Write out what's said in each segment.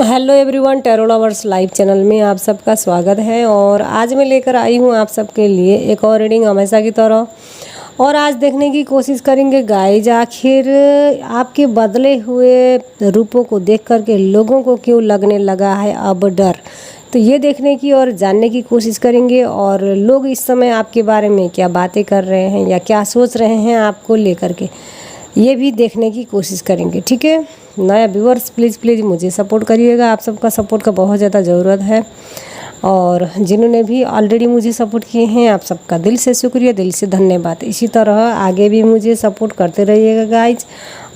Hello everyone, tarot lovers live channel में आप सबका स्वागत है। और आज मैं लेकर आई हूँ आप सबके लिए एक और रीडिंग हमेशा की तरह। और आज देखने की कोशिश करेंगे गाइज, आखिर आपके बदले हुए रूपों को देख कर के लोगों को क्यों लगने लगा है अब डर। तो ये देखने की और जानने की कोशिश करेंगे और लोग इस समय आपके बारे में क्या बातें कर रहे हैं या क्या सोच रहे हैं आपको लेकर के, ये भी देखने की कोशिश करेंगे। ठीक है, नया व्यूअर्स प्लीज़ मुझे सपोर्ट करिएगा, आप सबका सपोर्ट का बहुत ज़्यादा ज़रूरत है। और जिन्होंने भी ऑलरेडी मुझे सपोर्ट किए हैं, आप सबका दिल से शुक्रिया, दिल से धन्यवाद। इसी तरह आगे भी मुझे सपोर्ट करते रहिएगा गाइज।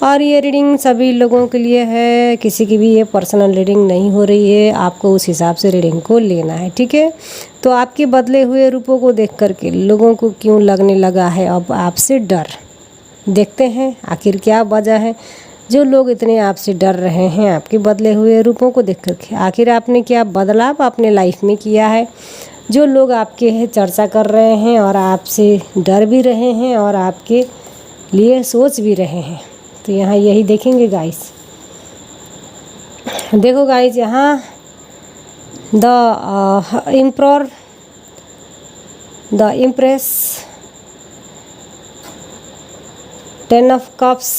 और ये रीडिंग सभी लोगों के लिए है, किसी की भी ये पर्सनल रीडिंग नहीं हो रही है, आपको उस हिसाब से रीडिंग को लेना है। ठीक है, तो आपके बदले हुए रूपों को देख करके लोगों को क्यों लगने लगा है अब आपसे डर। देखते हैं आखिर क्या वजह है जो लोग इतने आपसे डर रहे हैं आपके बदले हुए रूपों को देख करके। आखिर आपने क्या बदलाव अपने लाइफ में किया है जो लोग आपके चर्चा कर रहे हैं और आपसे डर भी रहे हैं और आपके लिए सोच भी रहे हैं। तो यहाँ यही देखेंगे गाइस। देखो गाइस, यहाँ the emperor, the impress, 10 of cups,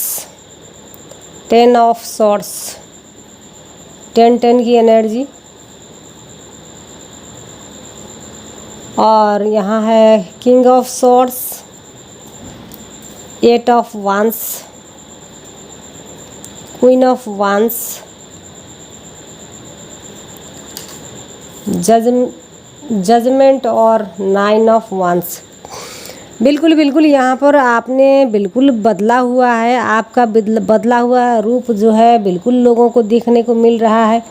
10 of swords, 10 की एनर्जी। और यहाँ है king of swords, 8 of wands, queen of wands, judgment और 9 of wands। बिल्कुल यहाँ पर आपने बिल्कुल बदला हुआ है। आपका बदला हुआ रूप जो है बिल्कुल लोगों को देखने को मिल रहा है,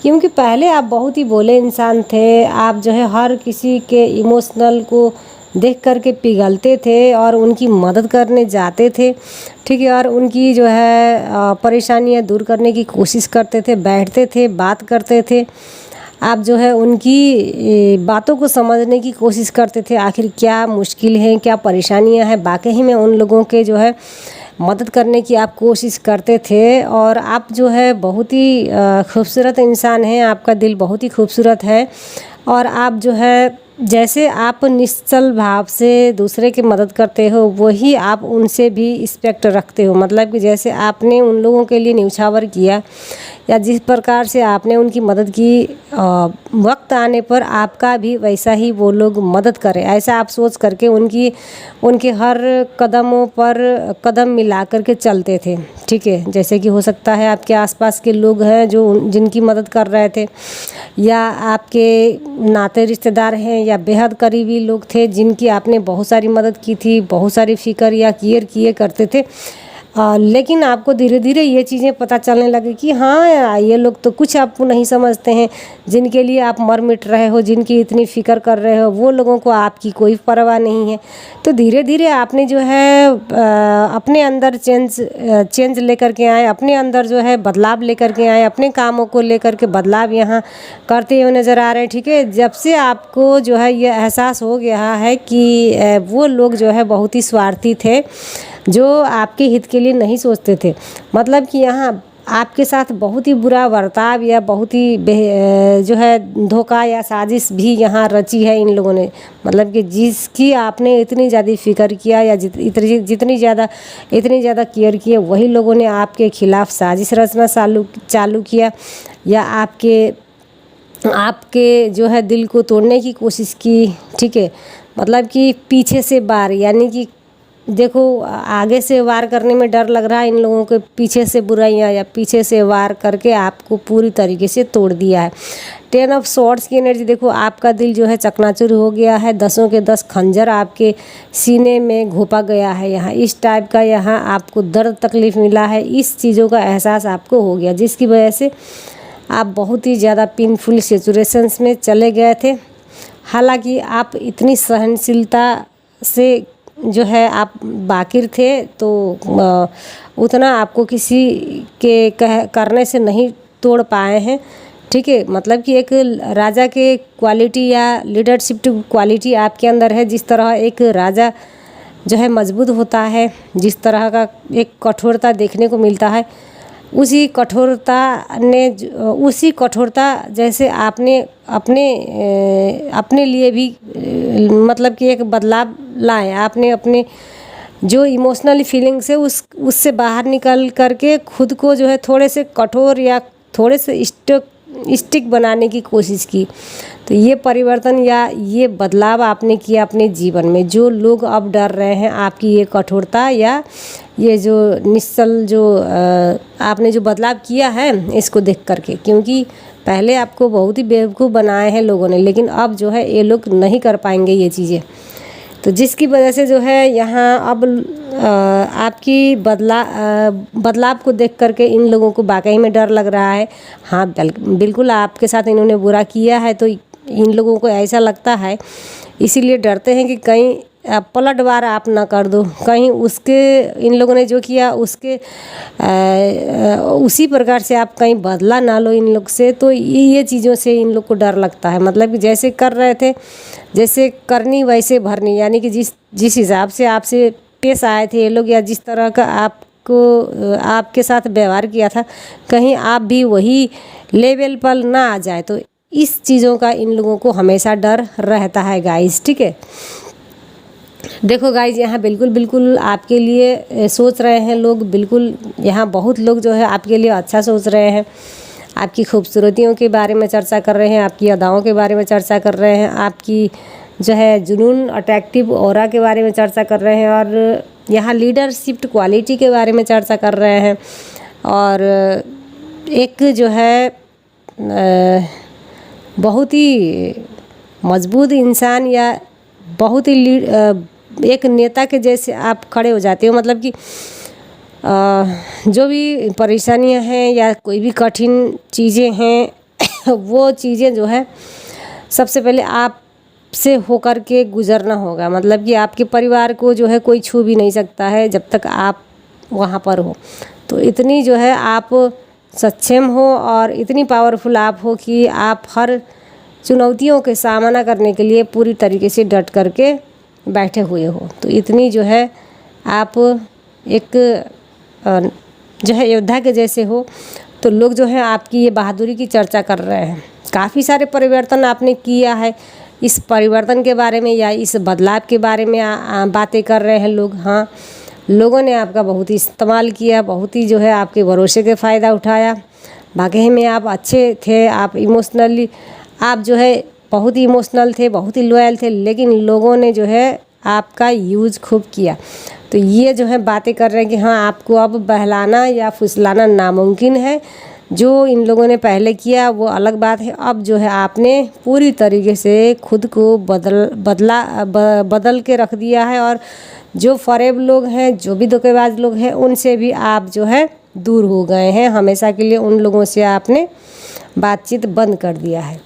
क्योंकि पहले आप बहुत ही भोले इंसान थे। आप जो है हर किसी के इमोशनल को देख करके पिघलते थे और उनकी मदद करने जाते थे। ठीक है, और उनकी जो है परेशानियां दूर करने की कोशिश करते थे, बैठते थे, बात करते थे। आप जो है उनकी बातों को समझने की कोशिश करते थे, आखिर क्या मुश्किल है, क्या परेशानियां हैं। वाकई में उन लोगों के जो है मदद करने की आप कोशिश करते थे। और आप जो है बहुत ही खूबसूरत इंसान हैं, आपका दिल बहुत ही खूबसूरत है। और आप जो है जैसे आप निश्चल भाव से दूसरे की मदद करते हो, वही आप उनसे भी रिस्पेक्ट रखते हो। मतलब कि जैसे आपने उन लोगों के लिए न्यौछावर किया या जिस प्रकार से आपने उनकी मदद की, वक्त आने पर आपका भी वैसा ही वो लोग मदद करें, ऐसा आप सोच करके उनके हर कदमों पर कदम मिला करके चलते थे। ठीक है, जैसे कि हो सकता है आपके आसपास के लोग हैं जो जिनकी मदद कर रहे थे, या आपके नाते रिश्तेदार हैं, या बेहद करीबी लोग थे जिनकी आपने बहुत सारी मदद की थी, बहुत सारी फिक्र या केयर किए करते थे। लेकिन आपको धीरे धीरे ये चीज़ें पता चलने लगी कि हाँ, ये लोग तो कुछ आपको नहीं समझते हैं। जिनके लिए आप मर मिट रहे हो, जिनकी इतनी फ़िक्र कर रहे हो, वो लोगों को आपकी कोई परवाह नहीं है। तो धीरे धीरे आपने जो है अपने अंदर चेंज लेकर के आए, अपने अंदर जो है बदलाव लेकर के आए, अपने कामों को लेकर के बदलाव यहाँ करते हुए नज़र आ रहे हैं। ठीक है, जब से आपको जो है ये एहसास हो गया है कि वो लोग जो है बहुत ही स्वार्थी थे, जो आपके हित के लिए नहीं सोचते थे। मतलब कि यहाँ आपके साथ बहुत ही बुरा बर्ताव या बहुत ही जो है धोखा या साजिश भी यहाँ रची है इन लोगों ने। मतलब कि जिसकी आपने इतनी ज़्यादा फिक्र किया या जितनी ज़्यादा केयर किया, वही लोगों ने आपके खिलाफ साजिश रचना चालू किया, या आपके जो है दिल को तोड़ने की कोशिश की। ठीक है, मतलब कि पीछे से वार, यानी कि देखो आगे से वार करने में डर लग रहा है इन लोगों के, पीछे से बुराइयां या पीछे से वार करके आपको पूरी तरीके से तोड़ दिया है। 10 ऑफ सॉर्ड्स की एनर्जी देखो, आपका दिल जो है चकनाचूर हो गया है। 10 के 10 खंजर आपके सीने में घोपा गया है। यहाँ इस टाइप का यहाँ आपको दर्द तकलीफ़ मिला है, इस चीज़ों का एहसास आपको हो गया, जिसकी वजह से आप बहुत ही ज़्यादा पेनफुल सिचुएशंस में चले गए थे। हालांकि आप इतनी सहनशीलता से जो है आप बाकिर थे, तो उतना आपको किसी के करने से नहीं तोड़ पाए हैं। ठीक है, मतलब कि एक राजा के क्वालिटी या लीडरशिप क्वालिटी आपके अंदर है। जिस तरह एक राजा जो है मजबूत होता है, जिस तरह का एक कठोरता देखने को मिलता है, उसी कठोरता जैसे आपने अपने लिए भी मतलब कि एक बदलाव लाए। आपने अपने जो इमोशनल फीलिंग्स है उससे बाहर निकल करके खुद को जो है थोड़े से कठोर या थोड़े से स्टिक बनाने की कोशिश की। तो ये परिवर्तन या ये बदलाव आपने किया अपने जीवन में। जो लोग अब डर रहे हैं आपकी ये कठोरता या ये जो निश्चल जो आपने जो बदलाव किया है इसको देख करके, क्योंकि पहले आपको बहुत ही बेवकूफ़ बनाए हैं लोगों ने, लेकिन अब जो है ये लोग नहीं कर पाएंगे ये चीज़ें। तो जिसकी वजह से जो है यहाँ अब आपकी बदलाव को देख करके इन लोगों को वाकई में डर लग रहा है। हाँ बिल्कुल आपके साथ इन्होंने बुरा किया है तो इन लोगों को ऐसा लगता है, इसीलिए डरते हैं कि कहीं पलटवार आप ना कर दो, कहीं उसके इन लोगों ने जो किया उसके उसी प्रकार से आप कहीं बदला ना लो इन लोग से। तो ये चीज़ों से इन लोग को डर लगता है। मतलब कि जैसे कर रहे थे, जैसे करनी वैसे भरनी, यानी कि जिस हिसाब से आपसे पेश आए थे ये लोग या जिस तरह का आपके साथ व्यवहार किया था, कहीं आप भी वही लेवल पर ना आ जाए। तो इस चीज़ों का इन लोगों को हमेशा डर रहता है गाइस, ठीक है। देखो गाइज यहाँ बिल्कुल आपके लिए सोच रहे हैं लोग, बिल्कुल यहाँ बहुत लोग जो है आपके लिए अच्छा सोच रहे हैं। आपकी खूबसूरतियों के बारे में चर्चा कर रहे हैं, आपकी अदाओं के बारे में चर्चा कर रहे हैं, आपकी जो है जुनून अट्रैक्टिव ऑरा के बारे में चर्चा कर रहे हैं, और यहाँ लीडरशिप क्वालिटी के बारे में चर्चा कर रहे हैं। और एक जो है बहुत ही मजबूत इंसान या बहुत ही एक नेता के जैसे आप खड़े हो जाते हो। मतलब कि जो भी परेशानियां हैं या कोई भी कठिन चीज़ें हैं वो चीज़ें जो है सबसे पहले आप से होकर के गुजरना होगा। मतलब कि आपके परिवार को जो है कोई छू भी नहीं सकता है जब तक आप वहाँ पर हो। तो इतनी जो है आप सक्षम हो और इतनी पावरफुल आप हो कि आप हर चुनौतियों के सामना करने के लिए पूरी तरीके से डट करके बैठे हुए हो। तो इतनी जो है आप एक जो है योद्धा के जैसे हो। तो लोग जो है आपकी ये बहादुरी की चर्चा कर रहे हैं। काफ़ी सारे परिवर्तन आपने किया है, इस परिवर्तन के बारे में या इस बदलाव के बारे में बातें कर रहे हैं लोग। हाँ, लोगों ने आपका बहुत ही इस्तेमाल किया, बहुत ही जो है आपके भरोसे का फ़ायदा उठाया। वाकई में आप अच्छे थे, आप इमोशनली आप जो है बहुत ही इमोशनल थे, बहुत ही लॉयल थे, लेकिन लोगों ने जो है आपका यूज़ खूब किया। तो ये जो है बातें कर रहे हैं कि हाँ आपको अब बहलाना या फुसलाना नामुमकिन है। जो इन लोगों ने पहले किया वो अलग बात है। अब जो है आपने पूरी तरीके से खुद को बदल के रख दिया है, और जो फरेब लोग हैं, जो भी धोखेबाज लोग हैं, उनसे भी आप जो है दूर हो गए हैं। हमेशा के लिए उन लोगों से आपने बातचीत बंद कर दिया है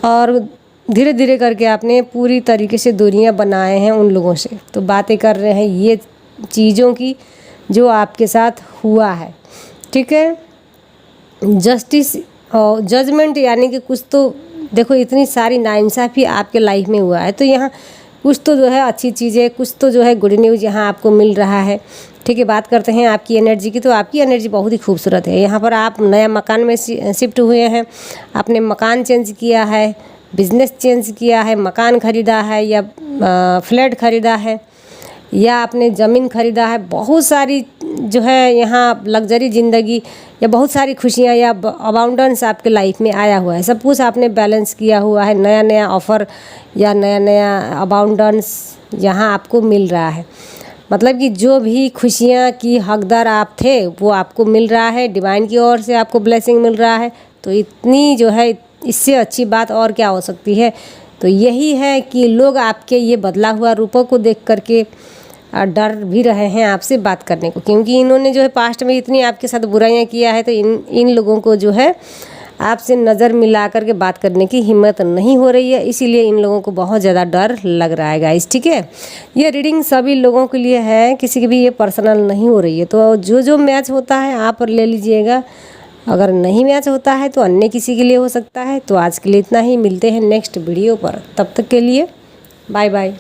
और धीरे धीरे करके आपने पूरी तरीके से दूरियां बनाए हैं उन लोगों से। तो बातें कर रहे हैं ये चीज़ों की जो आपके साथ हुआ है, ठीक है। जस्टिस और जजमेंट यानी कि कुछ तो देखो इतनी सारी नाइंसाफ़ी आपके लाइफ में हुआ है, तो यहाँ कुछ तो जो है अच्छी चीज़ें, कुछ तो जो है गुड न्यूज़ यहाँ आपको मिल रहा है, ठीक है। बात करते हैं आपकी एनर्जी की। तो आपकी एनर्जी बहुत ही खूबसूरत है। यहाँ पर आप नया मकान में शिफ्ट हुए हैं, आपने मकान चेंज किया है, बिजनेस चेंज किया है, मकान खरीदा है या फ्लैट खरीदा है या आपने ज़मीन खरीदा है। बहुत सारी जो है यहाँ लग्जरी ज़िंदगी या बहुत सारी खुशियाँ या अबाउंडेंस आपके लाइफ में आया हुआ है। सब कुछ आपने बैलेंस किया हुआ है। नया नया ऑफ़र या नया नया अबाउंडेंस यहाँ आपको मिल रहा है। मतलब कि जो भी खुशियाँ की हकदार आप थे वो आपको मिल रहा है, डिवाइन की ओर से आपको ब्लेसिंग मिल रहा है। तो इतनी जो है इससे अच्छी बात और क्या हो सकती है। तो यही है कि लोग आपके ये बदला हुआ रूपों को देख करके डर भी रहे हैं आपसे बात करने को, क्योंकि इन्होंने जो है पास्ट में इतनी आपके साथ बुराइयां किया है। तो इन लोगों को जो है आपसे नज़र मिला करके बात करने की हिम्मत नहीं हो रही है, इसीलिए इन लोगों को बहुत ज़्यादा डर लग रहा है गाइस, ठीक है। ये रीडिंग सभी लोगों के लिए है, किसी की भी ये पर्सनल नहीं हो रही है। तो जो मैच होता है आप ले लीजिएगा, अगर नहीं मैच होता है तो अन्य किसी के लिए हो सकता है। तो आज के लिए इतना ही, मिलते हैं नेक्स्ट वीडियो पर, तब तक के लिए बाय बाय।